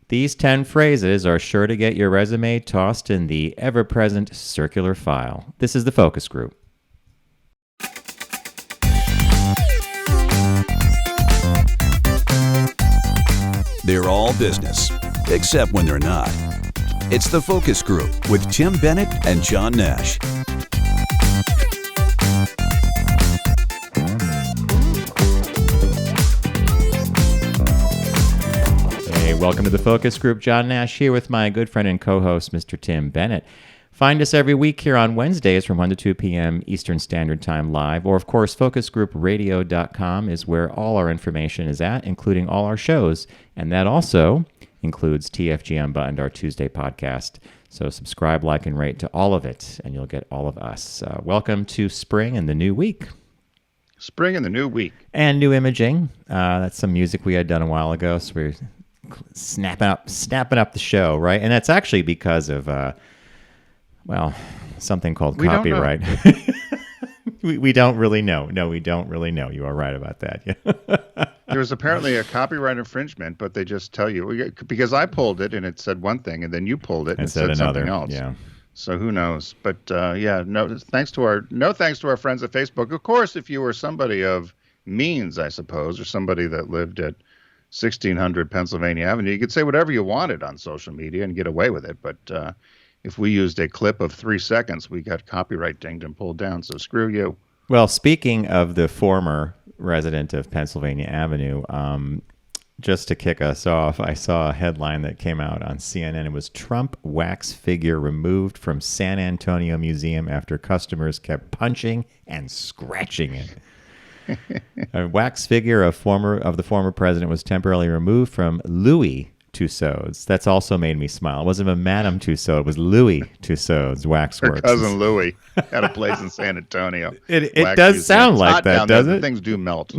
These 10 phrases are sure to get your resume tossed in the ever-present circular file. This is the focus group. They're all business, except when they're not. It's the Focus Group with Tim Bennett and John Nash. Hey, welcome to the Focus Group. John Nash here with my good friend and co-host, Mr. Tim Bennett. Find us every week here on Wednesdays from 1 to 2 p.m. Eastern Standard Time live, or of course, focusgroupradio.com is where all our information is at, including all our shows, and that also includes TFG Unbuttoned, our Tuesday podcast. So subscribe, like, and rate to all of it, and you'll get all of us. Welcome to spring and the new week. Spring and the new week. And new imaging. That's some music we had done a while ago, so we're snapping up the show, right? And that's actually because of... something called copyright. We don't really know. No, we don't really know. You are right about that. Yeah. There was apparently a copyright infringement, but they just tell you, because I pulled it and it said one thing, and then you pulled it and it said another. Something else. Yeah. So who knows? But no thanks to our friends at Facebook. Of course, if you were somebody of means, I suppose, or somebody that lived at 1600 Pennsylvania Avenue, you could say whatever you wanted on social media and get away with it. But if we used a clip of 3 seconds, we got copyright dinged and pulled down. So screw you. Well, speaking of the former resident of Pennsylvania Avenue, just to kick us off, I saw a headline that came out on CNN. It was Trump wax figure removed from San Antonio Museum after customers kept punching and scratching it. A wax figure of the former president was temporarily removed from Louis Tussauds. That's also made me smile. It wasn't a Madame Tussauds. It was Louis Tussauds Waxworks. Her cousin Louis had a place in San Antonio. It does sound like that, doesn't it? Things do melt.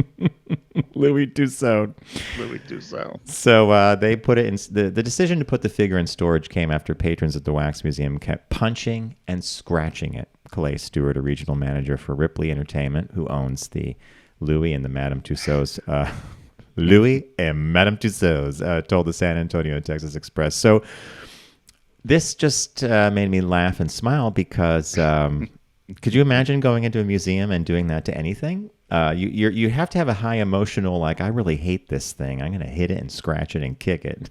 Louis Tussauds. Louis Tussauds. So they put it in. The decision to put the figure in storage came after patrons at the Wax Museum kept punching and scratching it. Calais Stewart, a regional manager for Ripley Entertainment, who owns the Louis and the Madame Tussauds Louis and Madame Tussauds told the San Antonio Texas Express. So this just made me laugh and smile because could you imagine going into a museum and doing that to anything? You have to have a high emotional, like, I really hate this thing. I'm going to hit it and scratch it and kick it.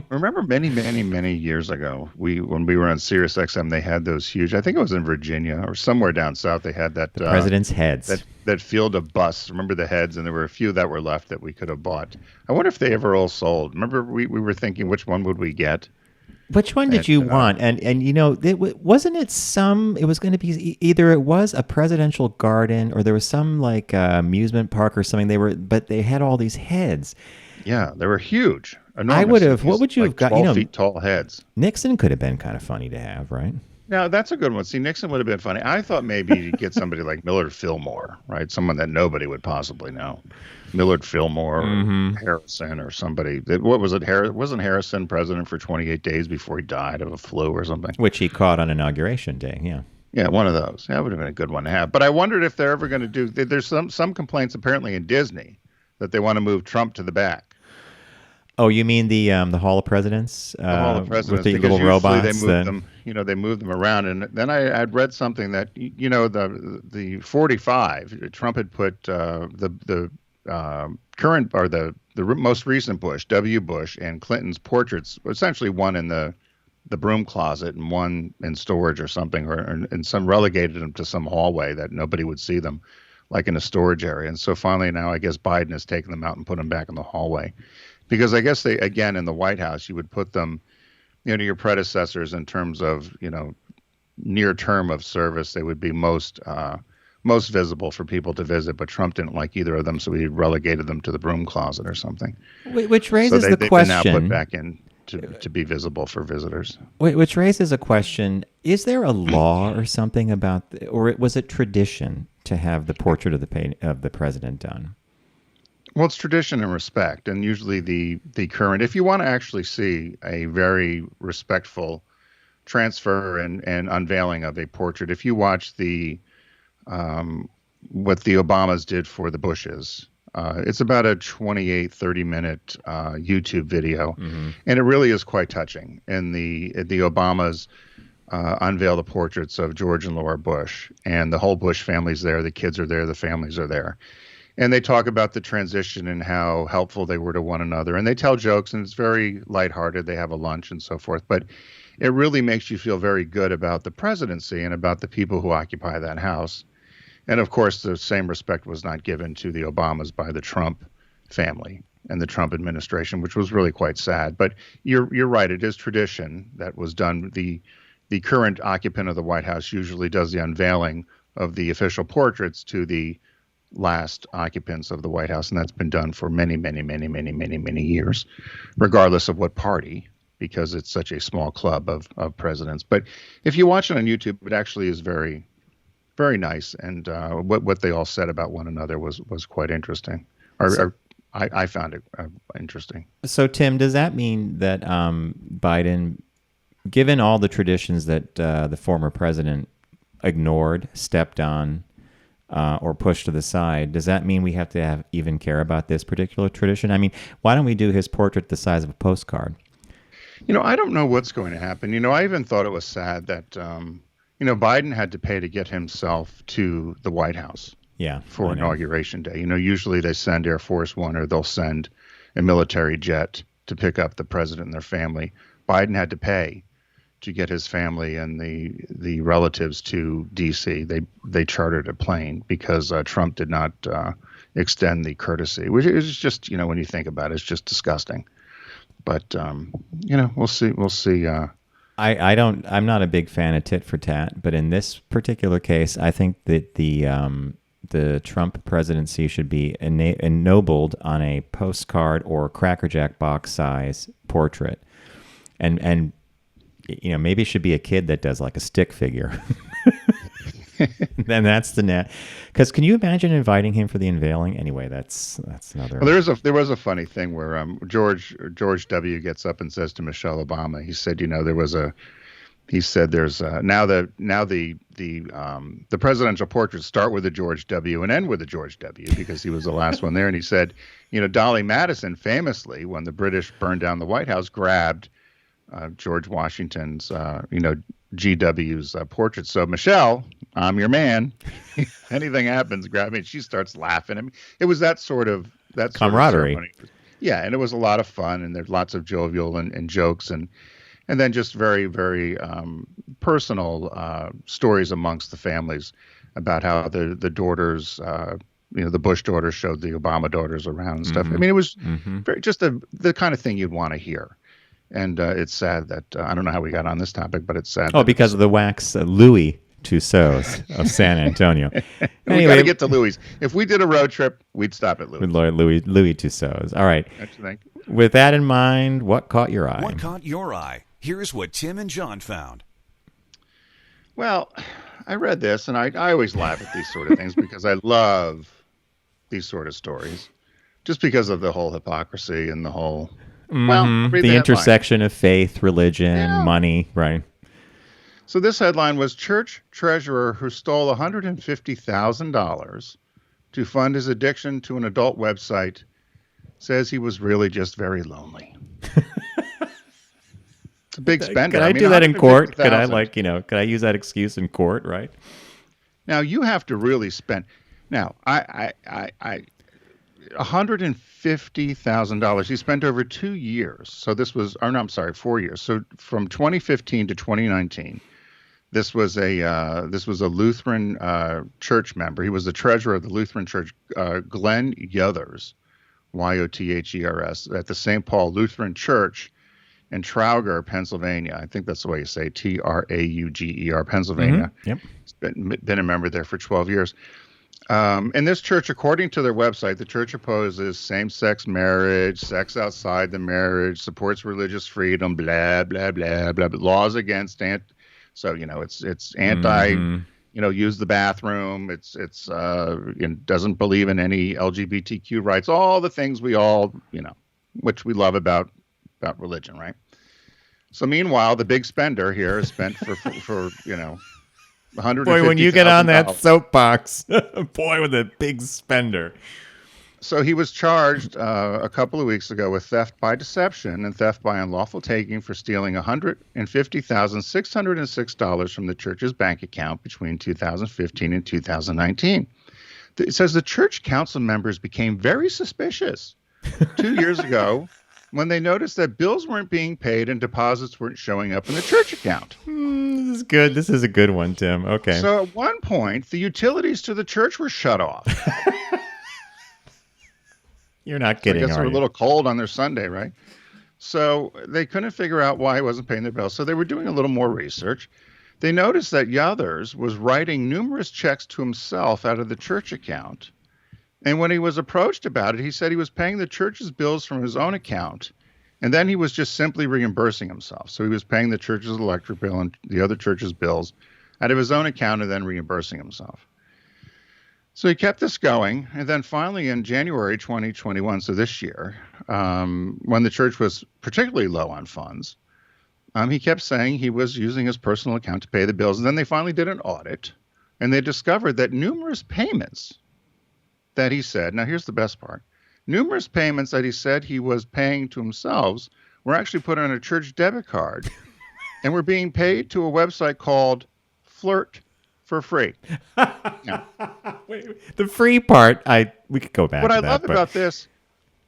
Remember many years ago, when we were on Sirius XM, they had those huge, I think it was in Virginia or somewhere down south, they had that... The president's heads. That field of busts. Remember the heads, and there were a few that were left that we could have bought. I wonder if they ever all sold. Remember we were thinking, which one would we get? Which one did you want? And you know, wasn't it it was going to be either it was a presidential garden or there was some like amusement park or something. But they had all these heads. Yeah, they were huge. Enormous. I would have. What would you have got? 12 feet tall heads. Nixon could have been kind of funny to have, right? Now, that's a good one. See, Nixon would have been funny. I thought maybe you'd get somebody like Millard Fillmore, right? Someone that nobody would possibly know. Millard Fillmore or Harrison or somebody. What was it? Wasn't Harrison president for 28 days before he died of a flu or something? Which he caught on Inauguration Day, yeah. Yeah, one of those. That would have been a good one to have. But I wondered if they're ever going to do... There's some complaints apparently in Disney that they want to move Trump to the back. Oh, you mean the Hall of Presidents? The Hall of Presidents, with the little robots. They moved them. They moved them around, and then I'd read something that the 45. Trump had put the current or the most recent Bush, W. Bush, and Clinton's portraits, essentially one in the broom closet and one in storage or something, and some relegated them to some hallway that nobody would see them, like in a storage area. And so finally now I guess Biden has taken them out and put them back in the hallway. Because I guess again, in the White House, you would put them, to your predecessors in terms of, near term of service. They would be most visible for people to visit. But Trump didn't like either of them, so he relegated them to the broom closet or something. Which raises the question. They've been now put back in to be visible for visitors. Which raises a question. Is there a law or something about, or was it tradition to have the portrait of the president done? Well, it's tradition and respect, and usually the current. If you want to actually see a very respectful transfer and unveiling of a portrait, if you watch what the Obamas did for the Bushes, It's about a 28, 30-minute YouTube video, and it really is quite touching. And the Obamas unveil the portraits of George and Laura Bush, and the whole Bush family's there. The kids are there. The families are there. And they talk about the transition and how helpful they were to one another. And they tell jokes, and it's very lighthearted. They have a lunch and so forth. But it really makes you feel very good about the presidency and about the people who occupy that house. And of course, the same respect was not given to the Obamas by the Trump family and the Trump administration, which was really quite sad. But you're right. It is tradition that was done. The current occupant of the White House usually does the unveiling of the official portraits to the last occupants of the White House, and that's been done for many, many, many, many, many, many years, regardless of what party, because it's such a small club of presidents. But if you watch it on YouTube, it actually is very, very nice, and what they all said about one another was quite interesting. I found it interesting. So, Tim, does that mean that Biden, given all the traditions that the former president ignored, stepped on, or pushed to the side, does that mean we have to even care about this particular tradition? I mean, why don't we do his portrait the size of a postcard? I don't know what's going to happen. I even thought it was sad that, Biden had to pay to get himself to the White House for Inauguration Day. Usually they send Air Force One or they'll send a military jet to pick up the president and their family. Biden had to pay to get his family and the relatives to D.C. They chartered a plane because Trump did not extend the courtesy, which is just, when you think about it, it's just disgusting. But, we'll see. We'll see. I'm not a big fan of tit for tat, but in this particular case, I think that the Trump presidency should be ennobled on a postcard or Cracker Jack box size portrait. And maybe it should be a kid that does like a stick figure. Then that's the net. Because can you imagine inviting him for the unveiling? Anyway, that's another. Well, there was a funny thing where George W. gets up and says to Michelle Obama, he said, there's now the presidential portraits start with a George W. and end with a George W. because he was the last one there. And he said, Dolly Madison famously, when the British burned down the White House, grabbed George Washington's, GW's portrait. So Michelle, I'm your man. If anything happens, grab me. And she starts laughing. I mean, it was that sort of camaraderie. Yeah, and it was a lot of fun, and there's lots of jovial and jokes, and then just very, very personal stories amongst the families about how the daughters, the Bush daughters showed the Obama daughters around and stuff. I mean, it was very, just the kind of thing you'd want to hear. And it's sad that I don't know how we got on this topic, but it's sad. Oh, because of the wax Louis Tussauds of San Antonio. We got to get to Louis. If we did a road trip, we'd stop at Louis. With Louis Tussauds. All right. What you think? With that in mind, what caught your eye? What caught your eye? Here's what Tim and John found. Well, I read this, and I always laugh at these sort of things because I love these sort of stories, just because of the whole hypocrisy and the whole. Well, the intersection of faith, religion, money, right? So this headline was church treasurer who stole $150,000 to fund his addiction to an adult website says he was really just very lonely. It's a big spender. Could I do that in court? Could I use that excuse in court, right? Now you have to really spend. Now I $150,000 he spent over 2 years. So this was, 4 years. So from 2015 to 2019, this was a Lutheran church member. He was the treasurer of the Lutheran Church, Glenn Yothers, Yothers, at the St. Paul Lutheran Church in Trauger, Pennsylvania. I think that's the way you say Trauger, Pennsylvania. Yep. He's been a member there for 12 years. In this church, according to their website, the church opposes same-sex marriage, sex outside the marriage, supports religious freedom, blah, blah, blah, blah, blah, laws against so, it's anti, use the bathroom. It doesn't believe in any LGBTQ rights, all the things we all, which we love about religion, right? So meanwhile, the big spender here is spent for $150,000. Boy, when you get on that soapbox, boy, with a big spender. So he was charged a couple of weeks ago with theft by deception and theft by unlawful taking for stealing $150,606 from the church's bank account between 2015 and 2019. It says the church council members became very suspicious 2 years ago when they noticed that bills weren't being paid and deposits weren't showing up in the church account. This is good. This is a good one, Tim. Okay. So at one point, the utilities to the church were shut off. You're not I kidding, guess they are were a you? little cold on their Sunday, right? So they couldn't figure out why he wasn't paying their bills. So they were doing a little more research. They noticed that Yothers was writing numerous checks to himself out of the church account. And when he was approached about it, he said he was paying the church's bills from his own account. And then he was just simply reimbursing himself. So he was paying the church's electric bill and the other church's bills out of his own account and then reimbursing himself. So he kept this going. And then finally in January 2021, so this year, when the church was particularly low on funds, he kept saying he was using his personal account to pay the bills. And then they finally did an audit, and they discovered that numerous payments that he said, now here's the best part, numerous payments that he said he was paying to himself were actually put on a church debit card and were being paid to a website called Flirt for Free. Now, Wait, the free part, we could go back what to I that. love but about this,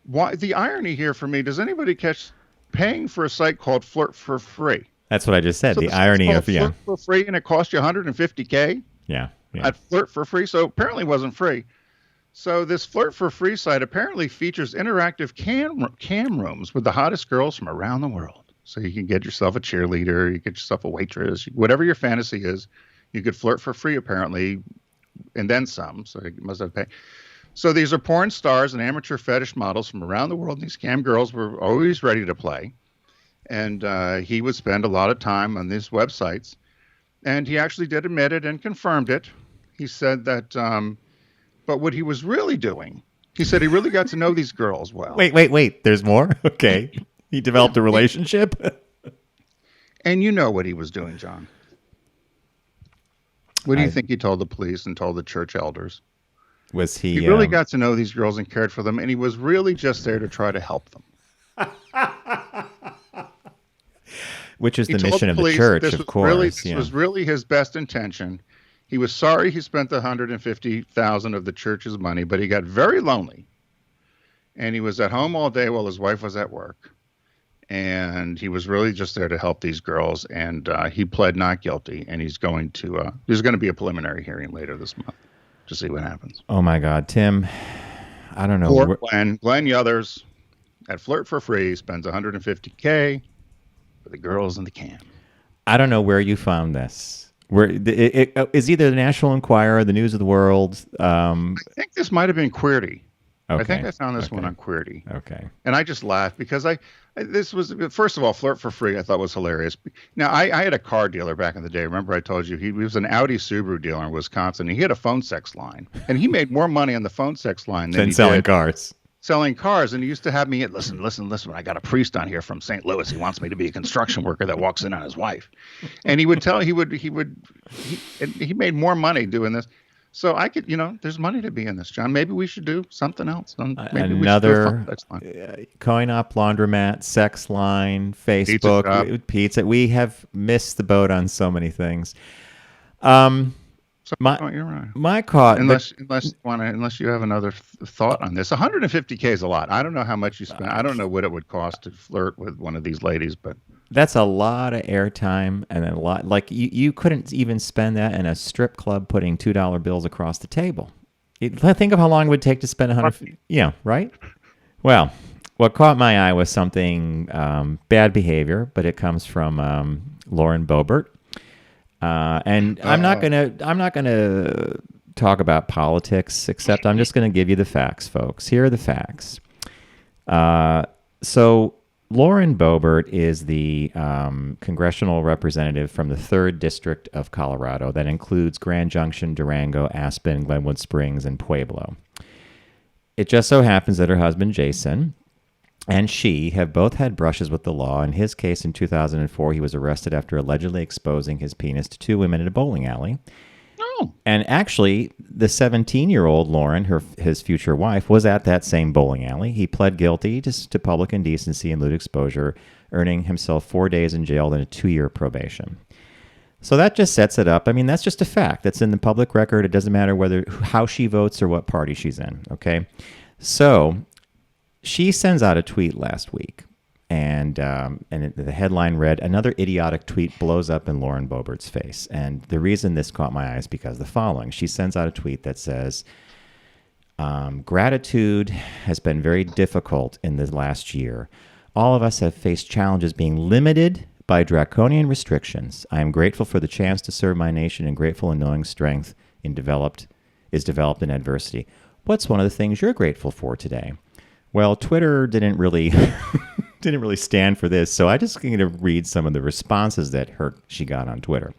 why the irony here for me, does anybody catch paying for a site called Flirt for Free? that's what I just said. So The this is irony called of, yeah. Flirt for Free, and it cost you $150K Yeah. at Flirt for Free. So apparently it wasn't free. So this Flirt for Free site apparently features interactive cam rooms with the hottest girls from around the world. So you can get yourself a cheerleader, you get yourself a waitress, whatever your fantasy is, you could flirt for free apparently, and then some. So you must have paid. So these are porn stars and amateur fetish models from around the world. These cam girls were always ready to play. And he would spend a lot of time on these websites. And he actually did admit it and confirmed it. He said that, but what he was really doing, he said he really got to know these girls well. Wait. There's more? Okay. He developed a relationship? And you know what he was doing, John. What do you think he told the police and told the church elders? Was he... He really got to know these girls and cared for them, and he was really just there to try to help them. Which is He the told mission of the police church, this of was course. This was really his best intention. He was sorry he spent the $150,000 of the church's money, but he got very lonely. And he was at home all day while his wife was at work. And he was really just there to help these girls. And he pled not guilty. And he's going to there's going to be a preliminary hearing later this month to see what happens. Oh, my God. Tim, I don't know. Poor Glenn Yothers at Flirt for Free spends $150K for the girls in the cam. I don't know where you found this. Where it is either the National Enquirer or the News of the World. I think this might have been Queerty. Okay. I think I found this one on Queerty. Okay. And I just laughed because this was, first of all, Flirt for Free I thought was hilarious. Now, I had a car dealer back in the day. Remember I told you he was an Audi Subaru dealer in Wisconsin. He had a phone sex line. And he made more money on the phone sex line than he selling did cars. Selling cars. And he used to have me, listen, I got a priest on here from St. Louis. He wants me to be a construction worker that walks in on his wife. And he made more money doing this. So I could, there's money to be in this, John. Maybe we should do something else. Maybe Another Coin Op Laundromat, sex line, Facebook, pizza. We have missed the boat on so many things. You're right. My caught. Unless you have another thought on this, 150K is a lot. I don't know how much you spend. I don't know what it would cost to flirt with one of these ladies, but that's a lot of airtime and a lot. Like you couldn't even spend that in a strip club putting $2 bills across the table. Think of how long it would take to spend 100. Yeah, right. Well, what caught my eye was something bad behavior, but it comes from Lauren Bobert. And I'm not gonna talk about politics, except I'm just gonna give you the facts, folks. Here are the facts. So Lauren Bobert is the congressional representative from the 3rd District of Colorado that includes Grand Junction, Durango, Aspen, Glenwood Springs, and Pueblo. It just so happens that her husband, Jason, and she have both had brushes with the law. In his case, in 2004, he was arrested after allegedly exposing his penis to 2 women in a bowling alley. Oh, And actually, the 17-year-old Lauren, his future wife, was at that same bowling alley. He pled guilty to public indecency and lewd exposure, earning himself 4 days in jail and a 2-year probation. So that just sets it up. I mean, that's just a fact. That's in the public record. It doesn't matter how she votes or what party she's in, okay? So she sends out a tweet last week, and the headline read, "Another idiotic tweet blows up in Lauren Bobert's face." And the reason this caught my eye is because the following. She sends out a tweet that says, "Gratitude has been very difficult in the last year. All of us have faced challenges being limited by draconian restrictions. I am grateful for the chance to serve my nation and grateful in knowing strength is developed in adversity." What's one of the things you're grateful for today? Well, Twitter didn't really stand for this, so I just going to read some of the responses that she got on Twitter.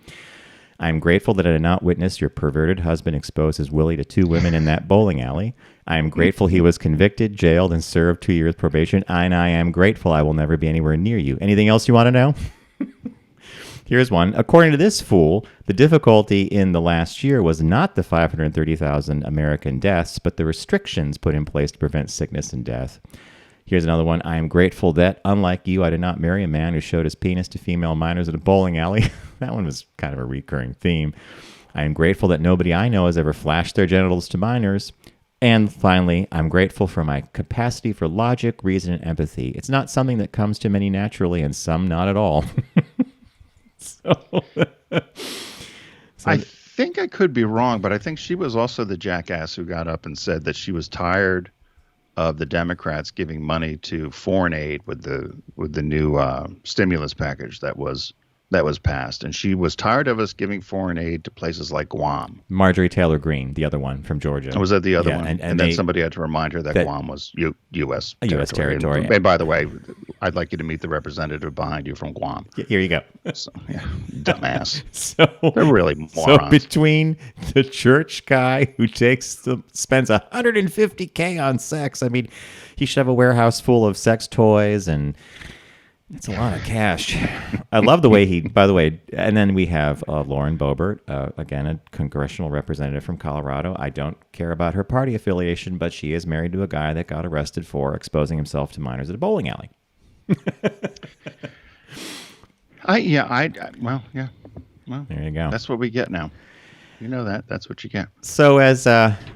"I'm grateful that I did not witness your perverted husband expose his willy to 2 women in that bowling alley. I am grateful he was convicted, jailed, and served 2 years probation. And I am grateful I will never be anywhere near you. Anything else you want to know?" Here's one. "According to this fool, the difficulty in the last year was not the 530,000 American deaths, but the restrictions put in place to prevent sickness and death." Here's another one. "I am grateful that, unlike you, I did not marry a man who showed his penis to female minors at a bowling alley." That one was kind of a recurring theme. "I am grateful that nobody I know has ever flashed their genitals to minors." And finally, "I'm grateful for my capacity for logic, reason, and empathy. It's not something that comes to many naturally, and some not at all." So I think I could be wrong, but I think she was also the jackass who got up and said that she was tired of the Democrats giving money to foreign aid with the new stimulus package that was passed, and she was tired of us giving foreign aid to places like Guam. Marjorie Taylor Greene, the other one from Georgia. Was that the other Yeah, one? and then they- somebody had to remind her that Guam was U.S. U.S. territory. And by the way, I'd like you to meet the representative behind you from Guam. Here you go. So, yeah, dumbass. So They're really morons. So between the church guy who spends $150K on sex, I mean, he should have a warehouse full of sex toys, and it's a lot of cash. I love the way by the way, and then we have Lauren Bobert, again, a congressional representative from Colorado. I don't care about her party affiliation, but she is married to a guy that got arrested for exposing himself to minors at a bowling alley. Well, There you go. that's what we get now. You know that. That's what you get. So as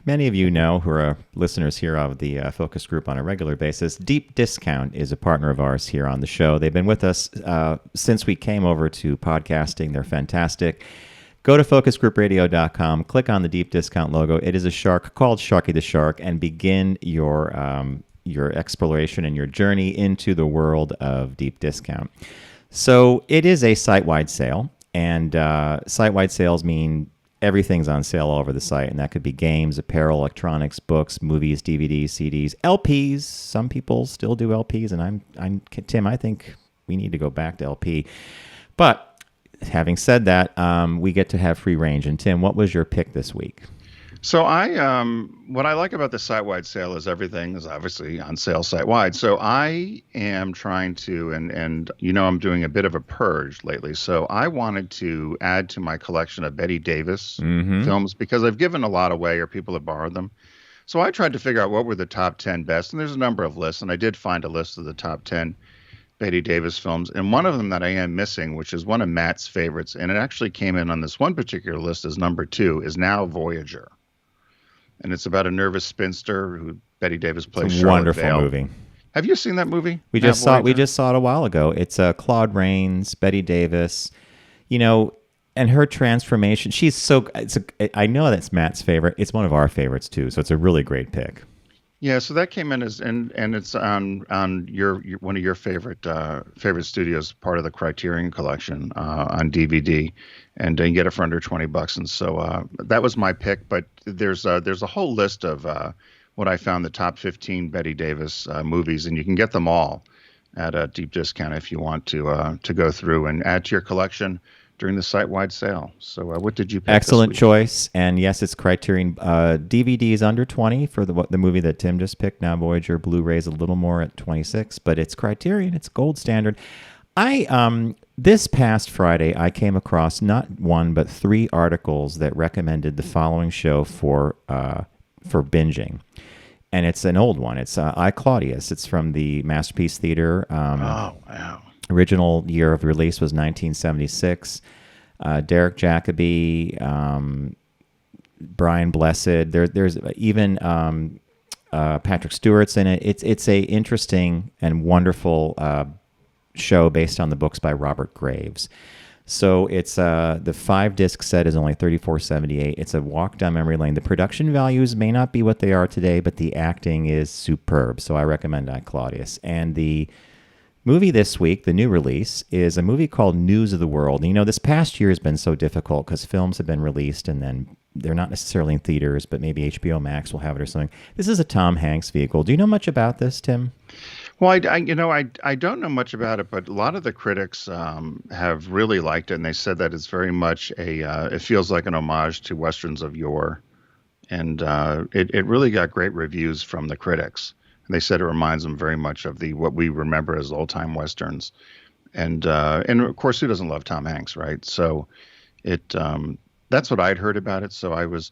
many of you know who are listeners here of the Focus Group on a regular basis, Deep Discount is a partner of ours here on the show. They've been with us since we came over to podcasting. They're fantastic. Go to focusgroupradio.com, click on the Deep Discount logo. It is a shark called Sharky the Shark, and begin your exploration and your journey into the world of Deep Discount. So it is a site-wide sale, and site-wide sales mean everything's on sale all over the site, and that could be games, apparel, electronics, books, movies, DVDs, CDs, LPs. Some people still do LPs, and I'm Tim, I think we need to go back to LP. But having said that, we get to have free range. And Tim, what was your pick this week? So what I like about the site-wide sale is everything is obviously on sale site-wide. So I am trying to, and I'm doing a bit of a purge lately. So I wanted to add to my collection of Bette Davis films, because I've given a lot away or people have borrowed them. So I tried to figure out what were the top 10 best, and there's a number of lists, and I did find a list of the top 10 Bette Davis films, and one of them that I am missing, which is one of Matt's favorites, and it actually came in on this one particular list as number 2, is Now Voyager. And it's about a nervous spinster who Bette Davis plays. It's a Charlotte wonderful Vale. movie. Have you seen that movie? We just saw it a while ago. It's Claude Rains, Bette Davis, and her transformation. She's so. I know that's Matt's favorite. It's one of our favorites too. So it's a really great pick. Yeah, so that came in as and it's on your one of your favorite studios, part of the Criterion collection on DVD, and you can get it for under $20. And so that was my pick. But there's a whole list of what I found the top 15 Bette Davis movies, and you can get them all at a deep discount if you want to go through and add to your collection during the site-wide sale. So what did you pick? Excellent this week? choice. And yes, it's Criterion. DVD is under 20 for the movie that Tim just picked, Now Voyager. Blu-ray is a little more at 26, but it's Criterion. It's gold standard. This past Friday, I came across not one but 3 articles that recommended the following show for binging, and it's an old one. It's I, Claudius. It's from the Masterpiece Theater. Oh, wow. Original year of release was 1976. Derek Jacobi, Brian Blessed. There's even Patrick Stewart's in it. It's a interesting and wonderful show based on the books by Robert Graves. So it's the 5-disc set is only $34.78. It's a walk down memory lane. The production values may not be what they are today, but the acting is superb. So I recommend I, Claudius. And the movie this week, the new release, is a movie called News of the World. And, this past year has been so difficult because films have been released and then they're not necessarily in theaters, but maybe HBO Max will have it or something. This is a Tom Hanks vehicle. Do you know much about this, Tim? Well, I don't know much about it, but a lot of the critics have really liked it, and they said that it's very much it feels like an homage to westerns of yore, and it really got great reviews from the critics. And they said it reminds them very much of what we remember as old time westerns, and of course, who doesn't love Tom Hanks, right? So that's what I'd heard about it. So I was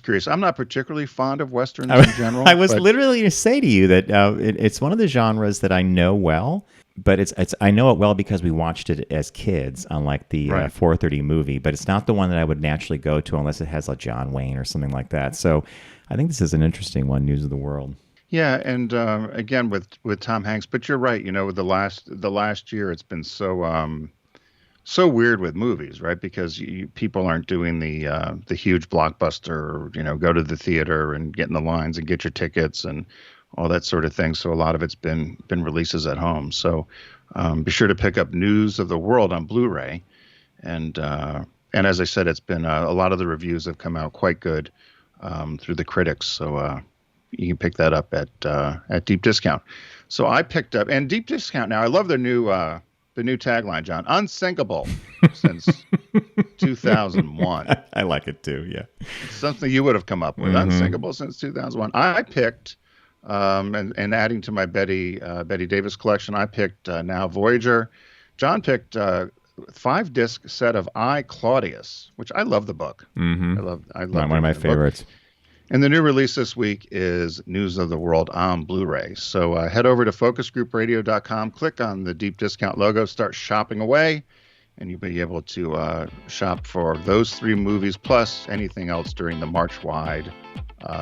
curious. I'm not particularly fond of westerns in general. I was literally going to say to you that it's one of the genres that I know well, but I know it well because we watched it as kids, unlike the 4:30 movie. But it's not the one that I would naturally go to unless it has a John Wayne or something like that. So I think this is an interesting one, News of the World. Yeah, and again with Tom Hanks. But you're right. With the last year, it's been so weird with movies, right? Because people aren't doing the huge blockbuster, go to the theater and get in the lines and get your tickets and all that sort of thing. So a lot of it's been releases at home. So be sure to pick up News of the World on Blu-ray. And as I said, it's been a lot of the reviews have come out quite good through the critics. So you can pick that up at deep discount. So I picked up, and deep discount now. I love their new tagline, John, unsinkable since 2001. I like it too, yeah. It's something you would have come up with, unsinkable since 2001. I picked, and adding to my Betty Davis collection, I picked Now Voyager. John picked 5-disc set of I, Claudius, which I love the book. Mm-hmm. I love one of my favorites. Book. And the new release this week is News of the World on Blu-ray. So head over to focusgroupradio.com, click on the deep discount logo, start shopping away, and you'll be able to shop for those 3 movies plus anything else during the March-wide,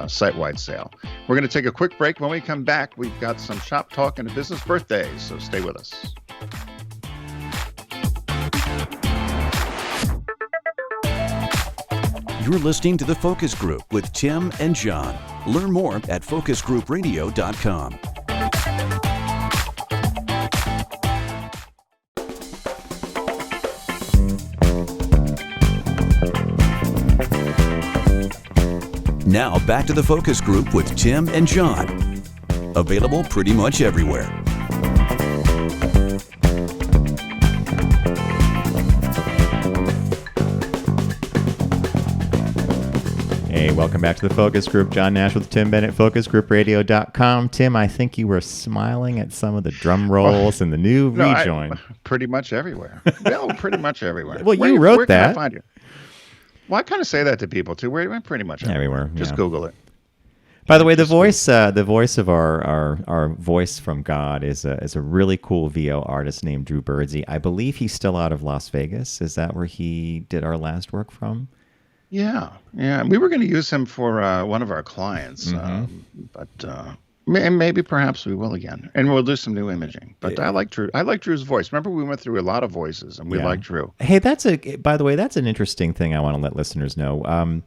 site-wide sale. We're going to take a quick break. When we come back, we've got some shop talk and a business birthday, so stay with us. You're listening to The Focus Group with Tim and John. Learn more at focusgroupradio.com. Now back to The Focus Group with Tim and John. Available pretty much everywhere. Hey, welcome back to the Focus Group. John Nash with Tim Bennett, focusgroupradio.com. Tim, I think you were smiling at some of the drum rolls and the new rejoin. Pretty much everywhere. Well, pretty much everywhere. Well, you wrote that. Where can I find you? Well, I kind of say that to people too. We're pretty much everywhere. Just Google it. By the way, the voice of our voice from God is a really cool VO artist named Drew Birdsey. I believe he's still out of Las Vegas. Is that where he did our last work from? Yeah. We were going to use him for one of our clients, but maybe perhaps we will again, and we'll do some new imaging. But I like Drew. I like Drew's voice. Remember, we went through a lot of voices, and we like Drew. Hey, by the way, that's an interesting thing I want to let listeners know.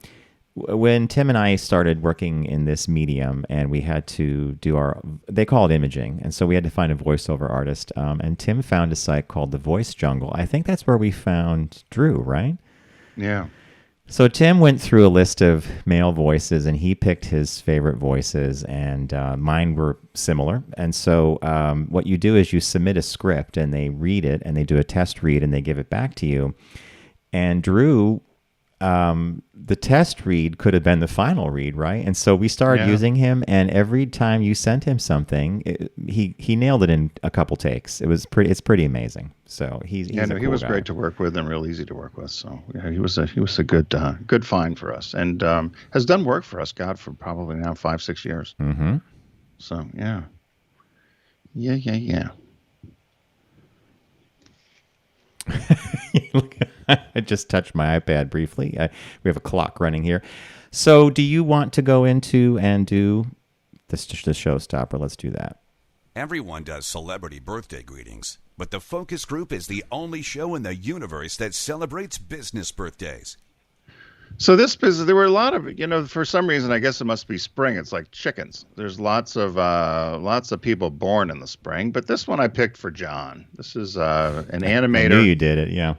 When Tim and I started working in this medium, and we had to do they call it imaging, and so we had to find a voiceover artist. And Tim found a site called The Voice Jungle. I think that's where we found Drew, right? Yeah. So Tim went through a list of male voices, and he picked his favorite voices, and mine were similar. And so what you do is you submit a script, and they read it, and they do a test read, and they give it back to you. And Drew the test read could have been the final read, right? And so we started using him, and every time you sent him something, he nailed it in a couple takes. It's pretty amazing. So he's a cool he was guy. great to work with and real easy to work with. So yeah, he was a good find for us, and has done work for us, God, for probably now 5-6 years. Mm-hmm. So yeah. I just touched my iPad briefly. We have a clock running here. So do you want to go into and do the Showstopper? Let's do that. Everyone does celebrity birthday greetings, but the Focus Group is the only show in the universe that celebrates business birthdays. So there were a lot of, for some reason, I guess it must be spring. It's like chickens. There's lots of people born in the spring, but this one I picked for John. This is an animator. I knew you did it, yeah.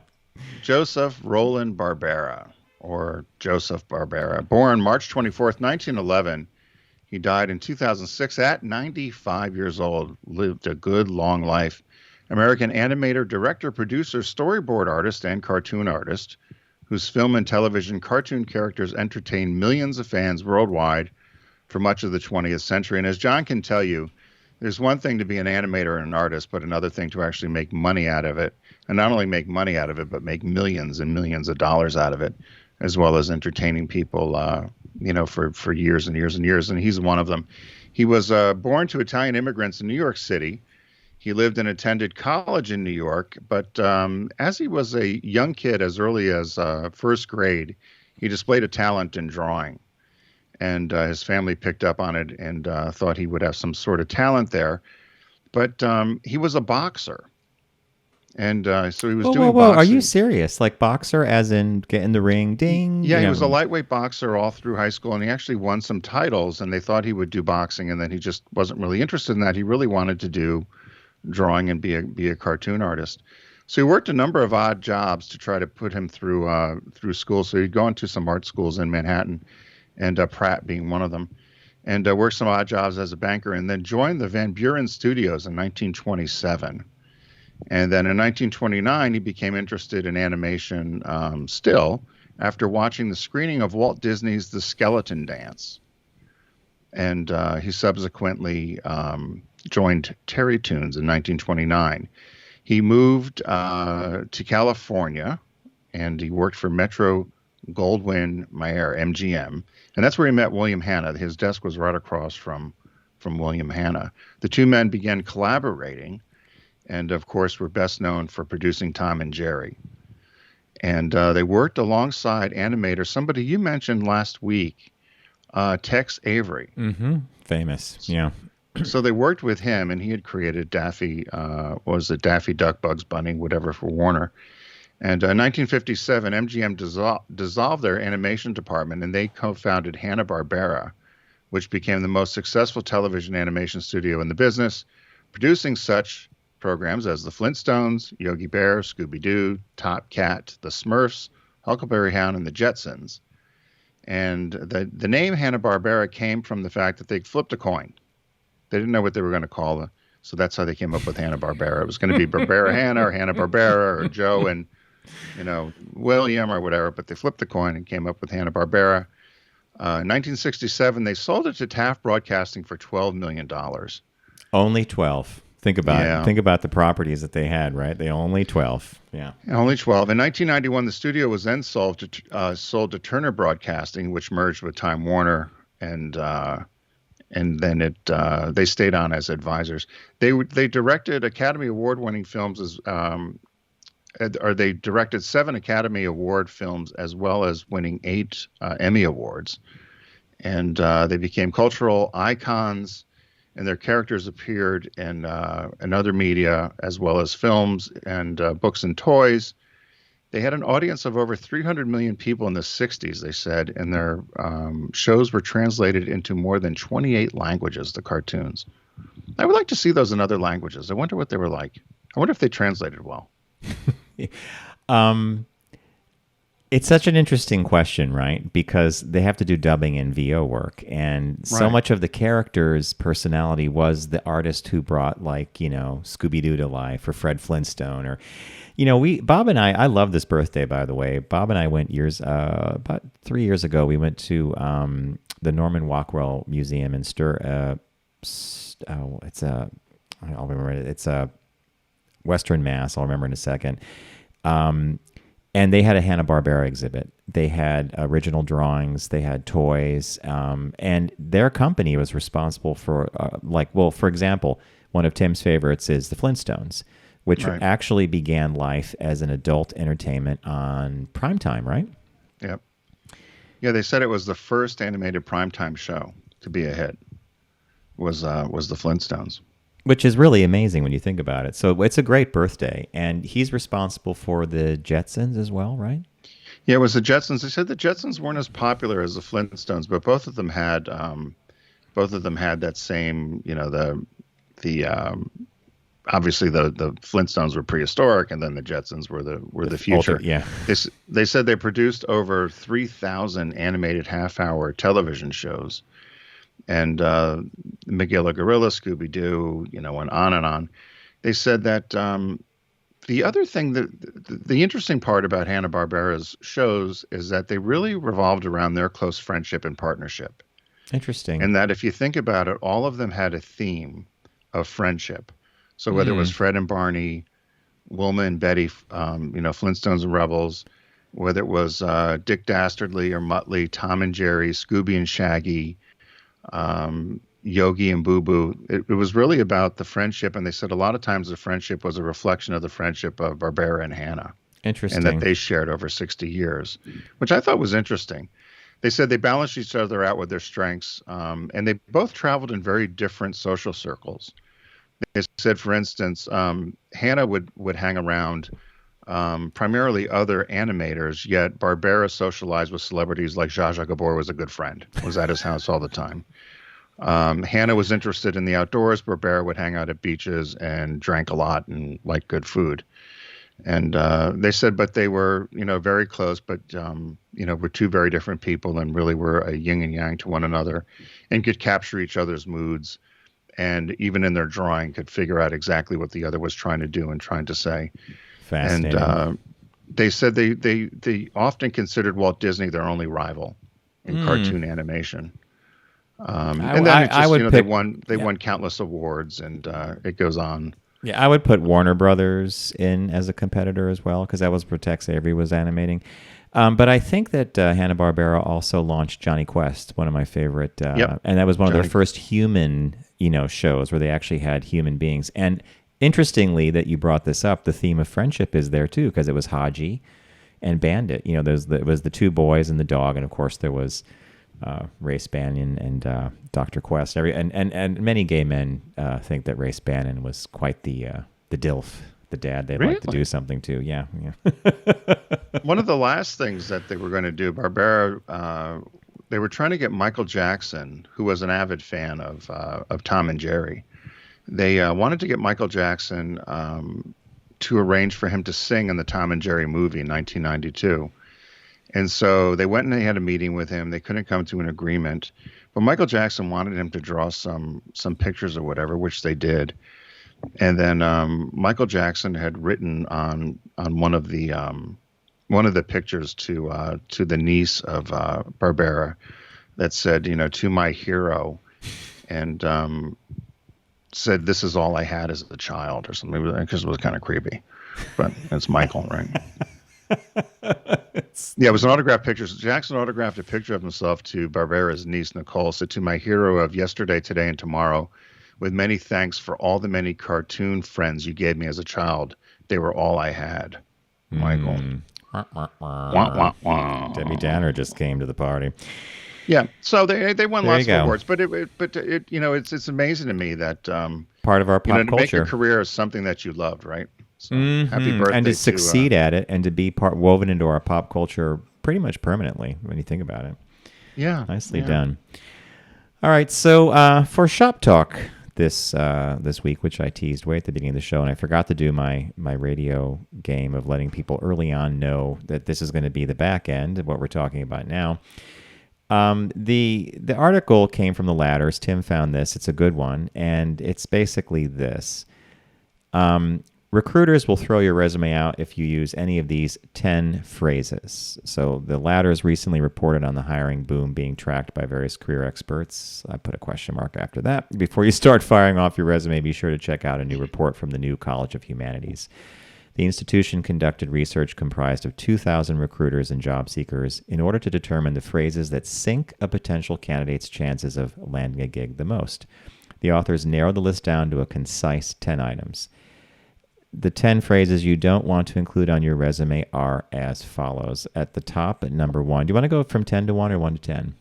Joseph Roland Barbera, or Joseph Barbera, born March 24th, 1911. He died in 2006 at 95 years old, lived a good, long life. American animator, director, producer, storyboard artist, and cartoon artist, whose film and television cartoon characters entertained millions of fans worldwide for much of the 20th century. And as John can tell you, there's one thing to be an animator and an artist, but another thing to actually make money out of it. And not only make money out of it, but make millions and millions of dollars out of it, as well as entertaining people, for years and years and years. And he's one of them. He was born to Italian immigrants in New York City. He lived and attended college in New York, but as he was a young kid, as early as first grade, he displayed a talent in drawing. And his family picked up on it and thought he would have some sort of talent there. But he was a boxer. And so he was doing boxing. Are you serious? Like boxer as in get in the ring, ding? Yeah, he was a lightweight boxer all through high school, and he actually won some titles, and they thought he would do boxing, and then he just wasn't really interested in that. He really wanted to do drawing and be a cartoon artist. So he worked a number of odd jobs to try to put him through school. So he'd go into some art schools in Manhattan, and Pratt being one of them, and worked some odd jobs as a banker, and then joined the Van Buren Studios in 1927. And then in 1929, he became interested in animation still after watching the screening of Walt Disney's The Skeleton Dance. And he subsequently joined Terry Toons in 1929. He moved to California, and he worked for Metro Goldwyn Mayer, MGM. And that's where he met William Hanna. His desk was right across from William Hanna. The two men began collaborating, and of course were best known for producing Tom and Jerry. And they worked alongside animators, somebody you mentioned last week, Tex Avery. Mm-hmm. Famous, yeah. So they worked with him, and he had created Daffy Duck, Bugs Bunny, whatever, for Warner. And in 1957, MGM dissolved their animation department, and they co-founded Hanna-Barbera, which became the most successful television animation studio in the business, producing such programs as The Flintstones, Yogi Bear, Scooby-Doo, Top Cat, The Smurfs, Huckleberry Hound, and The Jetsons. And the name Hanna-Barbera came from the fact that they flipped a coin. They didn't know what they were going to call it, so that's how they came up with Hanna-Barbera. It was going to be Barbera Hanna or Hanna-Barbera or Joe and William or whatever, but they flipped the coin and came up with Hanna-Barbera. In 1967, they sold it to Taft Broadcasting for $12 million. Only 12. Think about it. Think about the properties that they had, right? They only 12. Yeah. Only 12. In 1991, the studio was then sold to Turner Broadcasting, which merged with Time Warner, and then they stayed on as advisors. They directed Academy Award-winning films they directed 7 Academy Award films as well as winning 8 Emmy Awards, and they became cultural icons. And their characters appeared in other media, as well as films and books and toys. They had an audience of over 300 million people in the 60s, they said, and their shows were translated into more than 28 languages, the cartoons. I would like to see those in other languages. I wonder what they were like. I wonder if they translated well. It's such an interesting question, right? Because they have to do dubbing and VO work. And so Right. much of the character's personality was the artist who brought, like, Scooby-Doo to life, or Fred Flintstone, or, Bob and I love this birthday, by the way. Bob and I went about 3 years ago, we went to the Norman Rockwell Museum in I'll remember it. It's a Western Mass. I'll remember in a second. And they had a Hanna-Barbera exhibit. They had original drawings. They had toys. And their company was responsible for, for example, one of Tim's favorites is the Flintstones, which Right. actually began life as an adult entertainment on primetime, right? Yep. Yeah, they said it was the first animated primetime show to be a hit. Was the Flintstones. Which is really amazing when you think about it. So it's a great birthday. And he's responsible for the Jetsons as well, right? Yeah, it was the Jetsons. They said the Jetsons weren't as popular as the Flintstones, but both of them had that same, obviously the Flintstones were prehistoric, and then the Jetsons were the future. Older, yeah. They said they produced over 3,000 animated half-hour television shows, and Magilla Gorilla, Scooby-Doo, went on and on. They said that the other thing the interesting part about Hanna-Barbera's shows is that they really revolved around their close friendship and partnership. Interesting. And that if you think about it, all of them had a theme of friendship. So whether it was Fred and Barney, Wilma and Betty, Flintstones and Rebels, whether it was Dick Dastardly or Muttley, Tom and Jerry, Scooby and Shaggy, Yogi and Boo Boo, it was really about the friendship. And they said a lot of times the friendship was a reflection of the friendship of Barbera and Hannah. Interesting. And that they shared over 60 years, which I thought was interesting. They said they balanced each other out with their strengths, and they both traveled in very different social circles. They said, for instance, Hannah would hang around primarily other animators, yet Barbera socialized with celebrities like Zsa Zsa Gabor was a good friend, was at his house all the time. Hannah was interested in the outdoors. Barbera would hang out at beaches and drank a lot and liked good food. And they said, but they were, very close, but, were two very different people and really were a yin and yang to one another and could capture each other's moods. And even in their drawing could figure out exactly what the other was trying to do and trying to say. Fascinating. And they said they often considered Walt Disney their only rival in cartoon animation. And then it just, they won countless awards, and it goes on. Yeah, I would put Warner Brothers in as a competitor as well, because that was where Tex Avery was animating. But I think that Hanna-Barbera also launched Johnny Quest, one of my favorite, and that was one of their first human, shows where they actually had human beings. And interestingly, that you brought this up, the theme of friendship is there too, because it was Haji and Bandit. It was the two boys and the dog, and of course there was Ray Spanion and Dr. Quest. And many gay men think that Ray Spanion was quite the DILF, the dad they'd like to do something to. Yeah. One of the last things that they were going to do, Barbera, they were trying to get Michael Jackson, who was an avid fan of Tom and Jerry. They wanted to get Michael Jackson to arrange for him to sing in the Tom and Jerry movie in 1992. And so they went and they had a meeting with him. They couldn't come to an agreement. But Michael Jackson wanted him to draw some pictures or whatever, which they did. And then Michael Jackson had written on one of the pictures to the niece of Barbera that said, to my hero, and said, "This is all I had as a child," or something, because it was kind of creepy. But it's Michael, right? Yeah, it was an autographed picture. Jackson autographed a picture of himself to Barbera's niece, Nicole, said, "To my hero of yesterday, today, and tomorrow, with many thanks for all the many cartoon friends you gave me as a child. They were all I had." Michael. Wah, wah, wah. Debbie Downer just came to the party. Yeah, so they won There lots you of go. awards, but it's amazing to me that Part of our pop to make culture. a career is something that you loved, right? So happy birthday And to succeed at it and to be woven into our pop culture pretty much permanently when you think about it. Yeah, Nicely yeah. done. All right, so for Shop Talk this week, which I teased way at the beginning of the show, and I forgot to do my radio game of letting people early on know that this is going to be the back end of what we're talking about now. The article came from the Ladders. Tim found this. It's a good one, and it's basically this. Recruiters will throw your resume out if you use any of these 10 phrases. So the Ladders recently reported on the hiring boom being tracked by various career experts. I put a question mark after that. Before you start firing off your resume, be sure to check out a new report from the New College of Humanities. The institution conducted research comprised of 2,000 recruiters and job seekers in order to determine the phrases that sink a potential candidate's chances of landing a gig the most. The authors narrowed the list down to a concise 10 items. The 10 phrases you don't want to include on your resume are as follows. At the top, at number 1. Do you want to go from 10 to 1 or 1 to 10?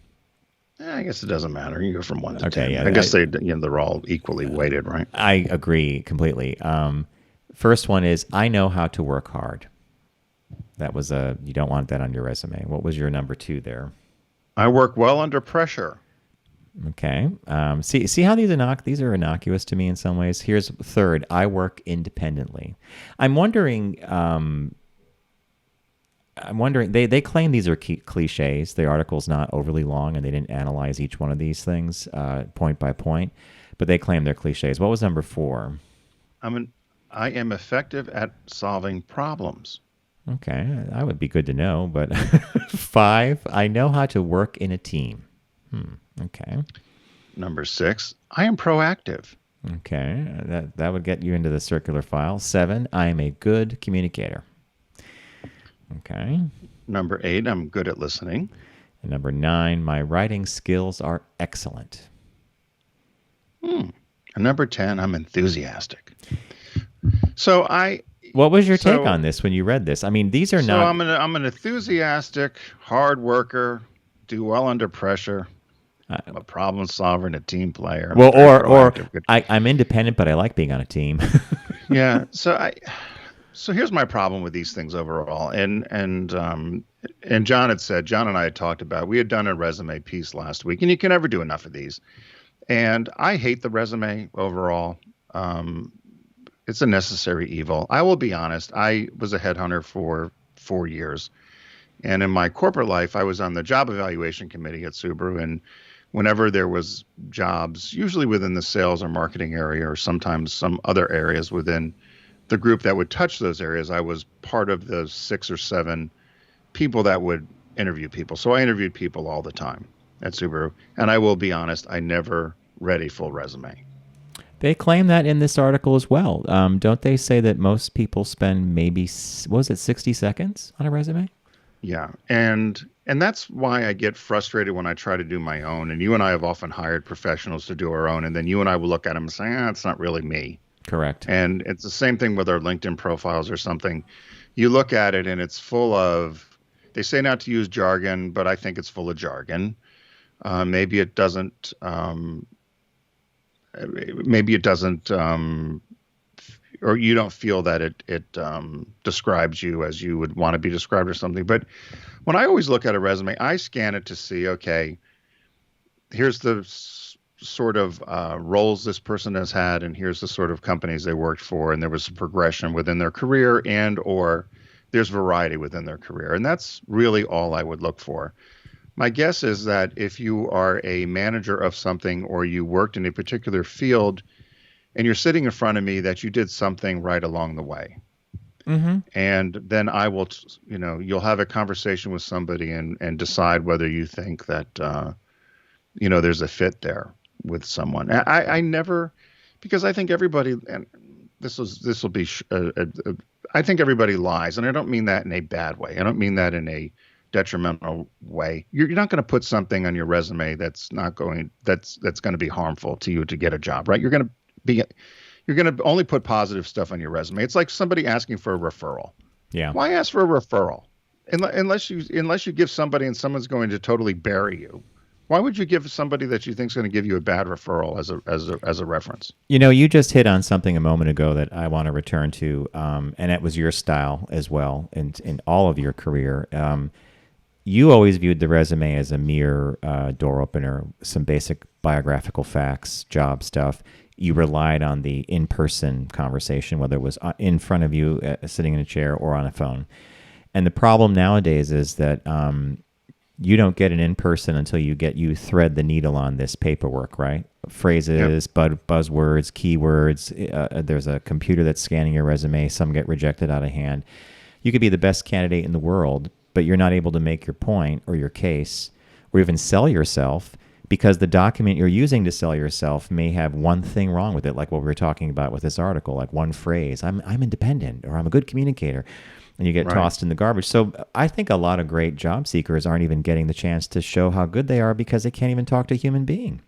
I guess it doesn't matter. You go from 1 to 10. Yeah, I guess they're all equally weighted, right? I agree completely. First one is, I know how to work hard. That was you don't want that on your resume. What was your number 2 there? I work well under pressure. Okay. See how these are innocuous to me in some ways. Here's third. I work independently. I'm wondering. They claim these are cliches. The article's not overly long, and they didn't analyze each one of these things point by point, but they claim they're cliches. What was number 4? I am effective at solving problems. Okay, that would be good to know. But 5. I know how to work in a team. Okay. Number 6, I am proactive. Okay, that would get you into the circular file. 7, I am a good communicator. Okay. Number 8, I'm good at listening. And number 9, my writing skills are excellent. And number 10, I'm enthusiastic. So What was your take on this when you read this? I mean, these are not. So I'm an enthusiastic, hard worker, do well under pressure. I'm a problem solver and a team player. Well, I'm independent, but I like being on a team. Yeah. So here's my problem with these things overall. And John and I had talked about, we had done a resume piece last week, and you can never do enough of these. And I hate the resume overall. It's a necessary evil. I will be honest. I was a headhunter for 4 years. And in my corporate life, I was on the job evaluation committee at Subaru, and whenever there was jobs, usually within the sales or marketing area, or sometimes some other areas within the group that would touch those areas, I was part of the 6 or 7 people that would interview people. So I interviewed people all the time at Subaru. And I will be honest, I never read a full resume. They claim that in this article as well. Don't they say that most people spend maybe, 60 seconds on a resume? Yeah. And that's why I get frustrated when I try to do my own. And you and I have often hired professionals to do our own. And then you and I will look at them and say, it's not really me. Correct. And it's the same thing with our LinkedIn profiles or something. You look at it and it's full of, they say not to use jargon, but I think it's full of jargon. Maybe it doesn't, or you don't feel that it describes you as you would want to be described or something. But when I always look at a resume, I scan it to see, okay, here's the sort of roles this person has had, and here's the sort of companies they worked for, and there was progression within their career, and or there's variety within their career. And that's really all I would look for. My guess is that if you are a manager of something or you worked in a particular field and you're sitting in front of me, that you did something right along the way. Mm-hmm. And then I will, you'll have a conversation with somebody and decide whether you think that, there's a fit there with someone. I never, because I think everybody, and I think everybody lies. And I don't mean that in a bad way. I don't mean that in a detrimental way. You're not going to put something on your resume that's going to be harmful to you to get a job, right? You're going to only put positive stuff on your resume. It's like somebody asking for a referral. Yeah. Why ask for a referral? Unless you give somebody and someone's going to totally bury you. Why would you give somebody that you think is going to give you a bad referral as a reference? You just hit on something a moment ago that I want to return to, and it was your style as well in all of your career. You always viewed the resume as a mere door opener, some basic biographical facts, job stuff. you relied on the in-person conversation, whether it was in front of you, sitting in a chair, or on a phone. And the problem nowadays is that you don't get an in-person until you thread the needle on this paperwork, right? Phrases, buzzwords, keywords. There's a computer that's scanning your resume. Some get rejected out of hand. You could be the best candidate in the world, but you're not able to make your point or your case or even sell yourself because the document you're using to sell yourself may have one thing wrong with it, like what we were talking about with this article, like one phrase, I'm independent, or I'm a good communicator, and you get tossed in the garbage. So I think a lot of great job seekers aren't even getting the chance to show how good they are because they can't even talk to a human being.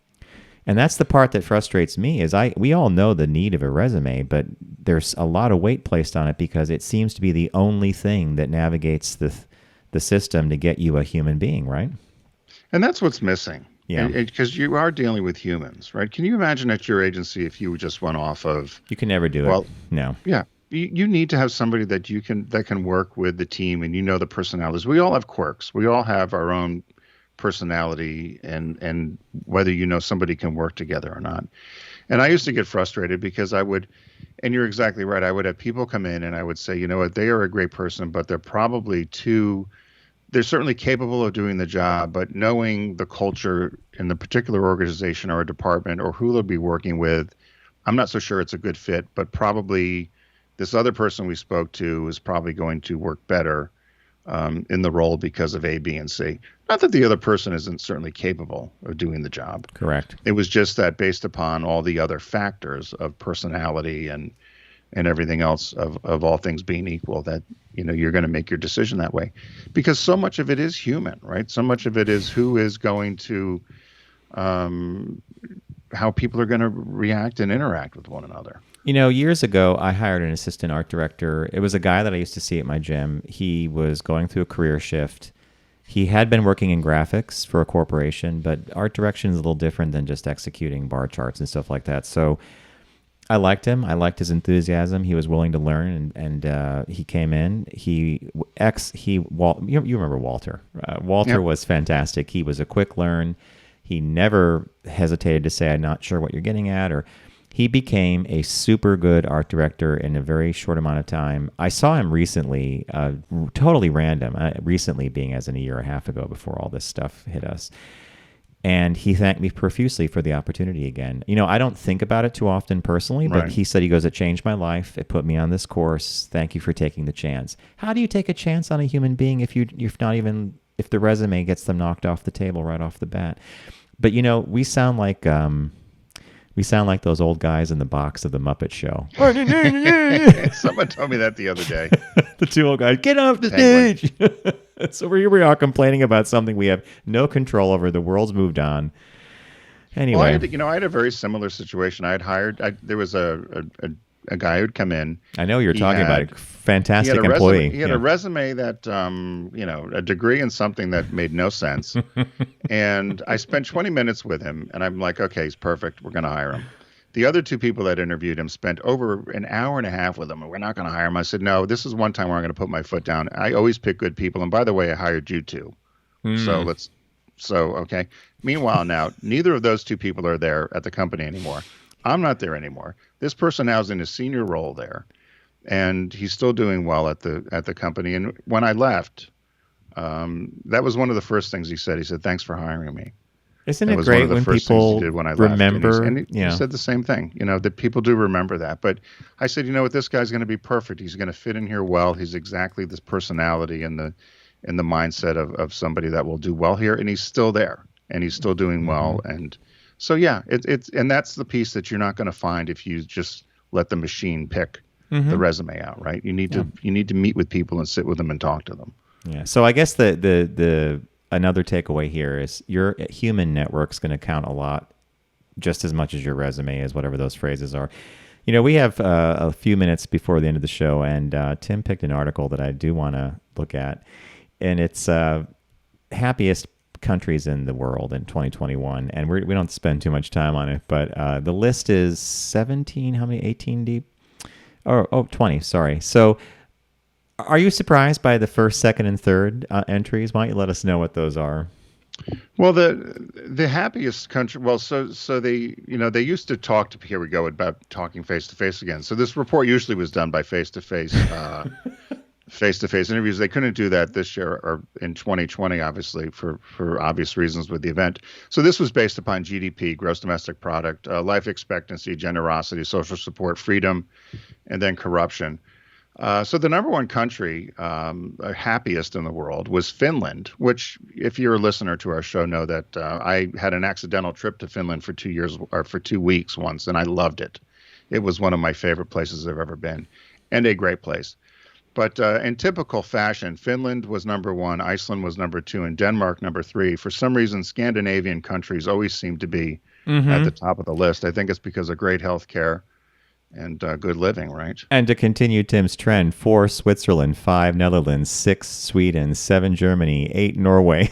And that's the part that frustrates me is we all know the need of a resume, but there's a lot of weight placed on it because it seems to be the only thing that navigates the system to get you a human being, right? And that's what's missing. Yeah. Because you are dealing with humans, right? Can you imagine at your agency if you just went off of... You can never do it. No. Yeah. You need to have somebody that can work with the team, and the personalities. We all have quirks. We all have our own personality, and whether somebody can work together or not. And I used to get frustrated because I would, and you're exactly right, I would have people come in and I would say, you know what, they are a great person, but they're probably they're certainly capable of doing the job, but knowing the culture in the particular organization or a department or who they'll be working with, I'm not so sure it's a good fit, but probably this other person we spoke to is probably going to work better in the role because of A, B, and C. Not that the other person isn't certainly capable of doing the job. Correct. It was just that based upon all the other factors of personality and everything else of all things being equal, that you're going to make your decision that way, because so much of it is human, right? So much of it is who is going to how people are going to react and interact with one another. Years ago, I hired an assistant art director. It was a guy that I used to see at my gym. He was going through a career shift. He had been working in graphics for a corporation, but art direction is a little different than just executing bar charts and stuff like that. So I liked him. I liked his enthusiasm. He was willing to learn, and he came in. You remember Walter. Walter was fantastic. He was a quick learn. He never hesitated to say, I'm not sure what you're getting at, or he became a super good art director in a very short amount of time. I saw him recently, totally random, recently being as in a year and a half ago before all this stuff hit us. And he thanked me profusely for the opportunity again. I don't think about it too often personally, but he said, it changed my life. It put me on this course. Thank you for taking the chance. How do you take a chance on a human being if the resume gets them knocked off the table right off the bat? But we sound like those old guys in the box of the Muppet Show. Someone told me that the other day. The two old guys, get off the stage. So here we are complaining about something we have no control over. The world's moved on. Anyway. Well, I had a very similar situation. There was a guy who'd come in. I know you're talking about a fantastic employee. He had a resume that, a degree in something that made no sense. And I spent 20 minutes with him, and I'm like, okay, he's perfect. We're going to hire him. The other two people that interviewed him spent over an hour and a half with him, and we're not going to hire him. I said, no, this is one time where I'm going to put my foot down. I always pick good people. And by the way, I hired you too. Okay. Meanwhile, now, neither of those two people are there at the company anymore. I'm not there anymore. This person now is in a senior role there, and he's still doing well at the company. And when I left, that was one of the first things he said. He said, thanks for hiring me. Isn't it great when people remember? And he said the same thing, that people do remember that. But I said, this guy's going to be perfect. He's going to fit in here well. He's exactly this personality and the mindset of somebody that will do well here. And he's still there, and he's still doing well. And so, and that's the piece that you're not going to find if you just let the machine pick the resume out, right? You need to meet with people and sit with them and talk to them. Yeah. So I guess the another takeaway here is your human network's going to count a lot, just as much as your resume is, whatever those phrases are. We have a few minutes before the end of the show, and Tim picked an article that I do want to look at, and it's happiest countries in the world in 2021, and we don't spend too much time on it, but the list is 18 deep? 20, sorry. So are you surprised by the first, second, and third entries? Why don't you let us know what those are? Well, the happiest country. Well, so they used to talk to. Here we go about talking face to face again. So this report usually was done by face to face interviews. They couldn't do that this year or in 2020, obviously for obvious reasons with the event. So this was based upon GDP, gross domestic product, life expectancy, generosity, social support, freedom, and then corruption. So the number one country, happiest in the world, was Finland, which, if you're a listener to our show, know that I had an accidental trip to Finland for 2 years or for 2 weeks once, and I loved it. It was one of my favorite places I've ever been, and a great place. But in typical fashion, Finland was number one, Iceland was number two, and Denmark number three. For some reason, Scandinavian countries always seem to be at the top of the list. I think it's because of great health care and good living, right? And to continue Tim's trend, 4 Switzerland, 5 Netherlands, 6 Sweden, 7 Germany, 8 Norway.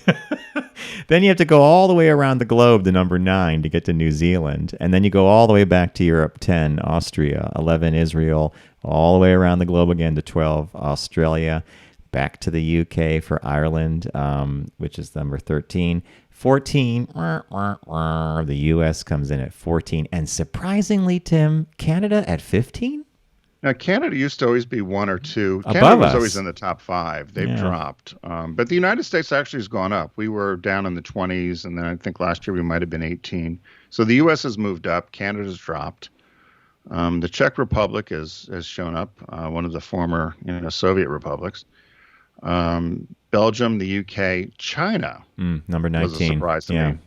Then you have to go all the way around the globe to number 9 to get to New Zealand. And then you go all the way back to Europe, 10 Austria, 11 Israel, all the way around the globe again to 12 Australia, back to the UK for Ireland, which is number 13. 14, the U.S. comes in at 14. And surprisingly, Tim, Canada at 15? Now, Canada used to always be 1 or 2. Above Canada was us. always in the top 5. They've dropped. But the United States actually has gone up. We were down in the 20s, and then I think last year we might have been 18. So the U.S. has moved up. Canada's dropped. The Czech Republic has shown up, one of the former Soviet republics. Belgium, the UK, China. Number 19. Was a surprise to me.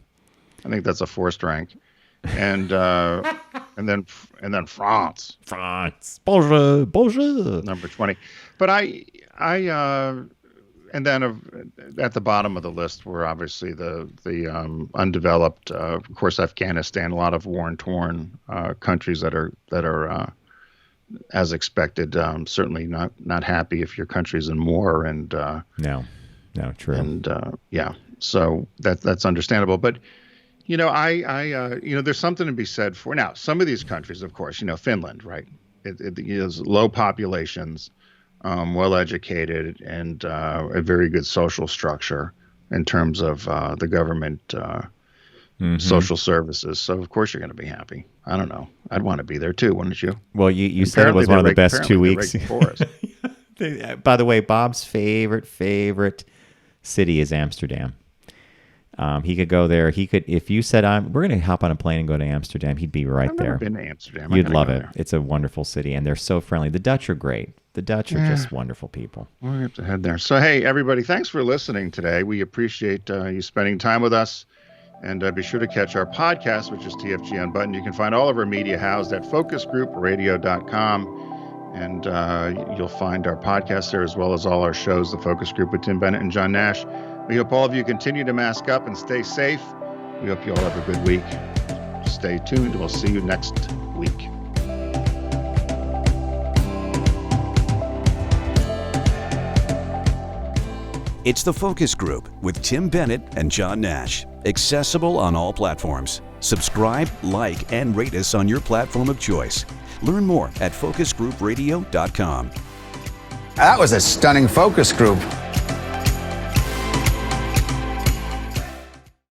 I think that's a forced rank. And then France. Bonjour. Number 20. But and then at the bottom of the list were obviously the undeveloped, of course, Afghanistan, a lot of war-torn countries that are as expected, certainly not happy if your country's in war and No, true. And so that's understandable. But there's something to be said for now. Some of these countries, of course, Finland, right? It is low populations, well educated, and a very good social structure in terms of the government. Social services. So, of course, you're going to be happy. I don't know. I'd want to be there, too, wouldn't you? Well, you said it was one of the best 2 weeks. For us. By the way, Bob's favorite city is Amsterdam. He could go there. He could, if you said, we're going to hop on a plane and go to Amsterdam, he'd be right there. I've never been to Amsterdam. You'd love it. It's a wonderful city, and they're so friendly. The Dutch are great. The Dutch are just wonderful people. We'll have to head there. So, hey, everybody, thanks for listening today. We appreciate you spending time with us. And be sure to catch our podcast, which is TFG Unbuttoned. You can find all of our media housed at focusgroupradio.com. And you'll find our podcast there as well as all our shows, The Focus Group with Tim Bennett and John Nash. We hope all of you continue to mask up and stay safe. We hope you all have a good week. Stay tuned. We'll see you next week. It's The Focus Group with Tim Bennett and John Nash. Accessible on all platforms. Subscribe, like, and rate us on your platform of choice. Learn more at focusgroupradio.com. That was a stunning focus group.